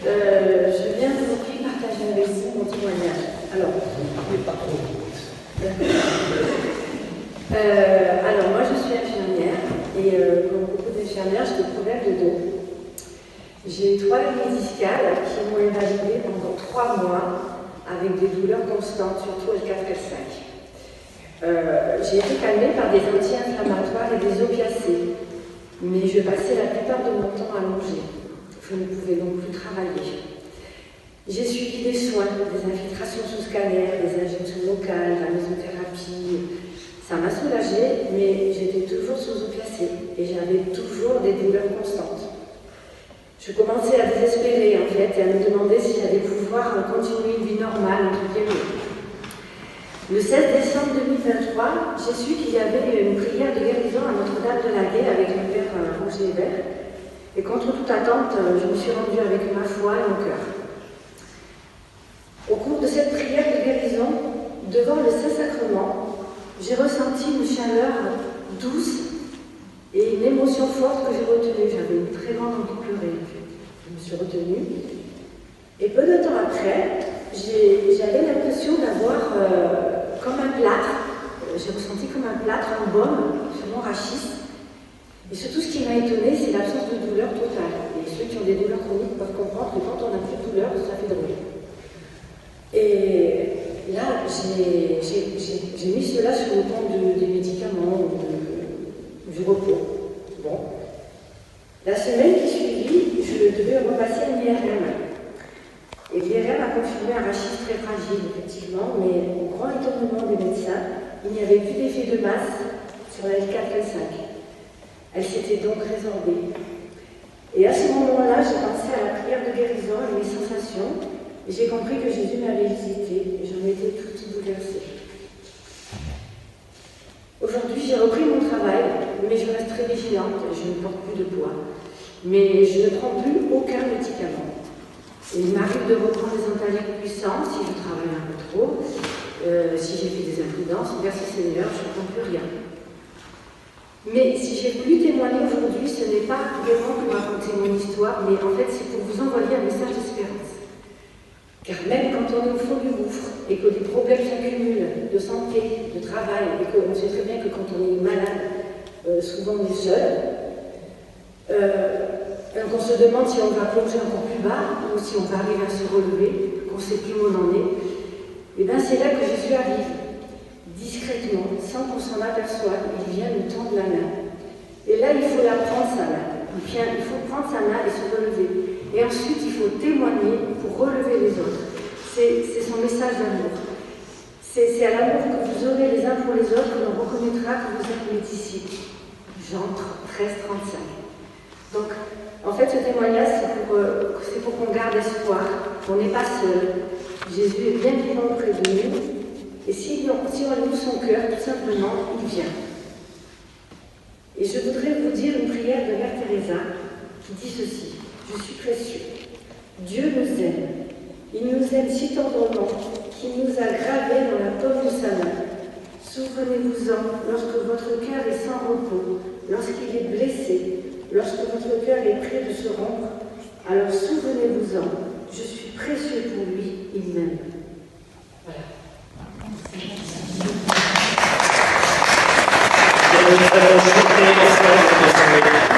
Je viens vous partager avec vous mon témoignage. Alors, moi je suis infirmière et comme beaucoup d'infirmières, j'ai des problèmes de dos. J'ai 3 hernies discales qui m'ont invalidée pendant 3 mois avec des douleurs constantes, surtout L4, L5. J'ai été calmée par des anti-inflammatoires et des opiacés, mais je passais la plupart de mon temps allongée. Je ne pouvais donc plus travailler. J'ai suivi des soins, des infiltrations sous scanner, des injections locales, la mésothérapie. Ça m'a soulagée, mais j'étais toujours sous opiacés et j'avais toujours des douleurs constantes. Je commençais à désespérer en fait et à me demander si j'allais pouvoir continuer une vie normale, entre guillemets. Le 16 décembre 2023, j'ai su qu'il y avait une prière de guérison à Notre-Dame de la Gué avec le Père Roger Hébert. Et contre toute attente, je me suis rendue avec ma foi et mon cœur. Au cours de cette prière de guérison, devant le Saint-Sacrement, j'ai ressenti une chaleur douce et une émotion forte que j'ai retenue. J'avais une très grande envie de pleurer. Je me suis retenue. Et peu de temps après, j'avais l'impression d'avoir comme un plâtre. J'ai ressenti comme un plâtre en baume sur mon rachis. Et surtout, ce qui m'a étonnée, c'est l'absence de douleur totale. Et ceux qui ont des douleurs chroniques peuvent comprendre que quand on n'a plus de douleur, ça fait drôle. Et là, j'ai mis cela sur le compte des médicaments, du repos. Bon. La semaine qui suivit, je devais repasser un IRM. Et l'IRM a confirmé un rachis très fragile, effectivement, mais au grand étonnement des médecins, il n'y avait plus d'effet de masse sur la L4, L5. Elle s'était donc résorbée. Et à ce moment-là, j'ai pensé à la prière de guérison et mes sensations, et j'ai compris que Jésus m'avait visité, et j'en étais toute bouleversée. Aujourd'hui, j'ai repris mon travail, mais je reste très vigilante, je ne porte plus de poids. Mais je ne prends plus aucun médicament. Et il m'arrive de reprendre des antalgiques puissants si je travaille un peu trop, si j'ai fait des imprudences, merci Seigneur, je ne prends plus rien. Mais si j'ai voulu témoigner aujourd'hui, ce n'est pas vraiment pour raconter mon histoire, mais en fait c'est pour vous envoyer un message d'espérance. Car même quand on est au fond du gouffre et que des problèmes s'accumulent de santé, de travail, et qu'on sait très bien que quand on est malade, souvent on est seul, qu'on se demande si on va plonger encore plus bas ou si on va arriver à se relever, qu'on ne sait plus où on en est, et bien c'est là que Jésus arrive. Discrètement, sans qu'on s'en aperçoive, il vient nous tendre la main. Et là, il faut la prendre sa main. Il faut prendre sa main et se relever. Et ensuite, il faut témoigner pour relever les autres. C'est son message d'amour. C'est à l'amour que vous aurez les uns pour les autres que l'on reconnaîtra que vous êtes mes disciples. Jean 13, 35. Donc, en fait, ce témoignage, c'est pour qu'on garde espoir, qu'on n'est pas seul. Jésus est bien vivant près de nous. Et si on ouvre son cœur, tout simplement, il vient. Et je voudrais vous dire une prière de Mère Teresa qui dit ceci. Je suis précieux. Dieu nous aime. Il nous aime si tendrement qu'il nous a gravés dans la paume de sa main. Souvenez-vous-en lorsque votre cœur est sans repos, lorsqu'il est blessé, lorsque votre cœur est près de se rompre. Alors souvenez-vous-en. Je suis précieux pour lui. Il m'aime. Voilà. Merci.